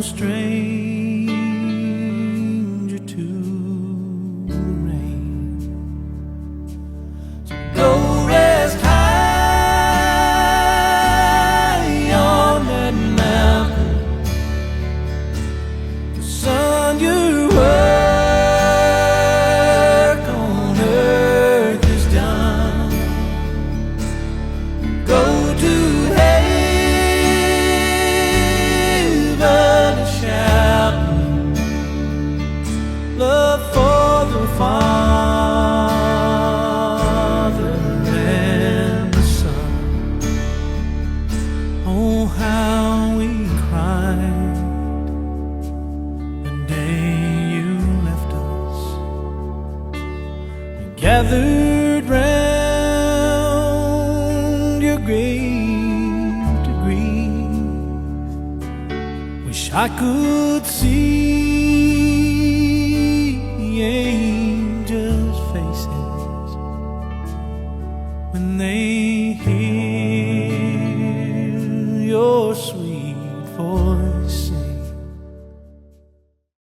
stranger to the rain. So go rest high on that mountain. The sun, your work on earth is done. Go to love for the Father and the Son. Oh, how we cried the day you left us. We gathered round your grave to grieve. Wish I could see angels' faces when they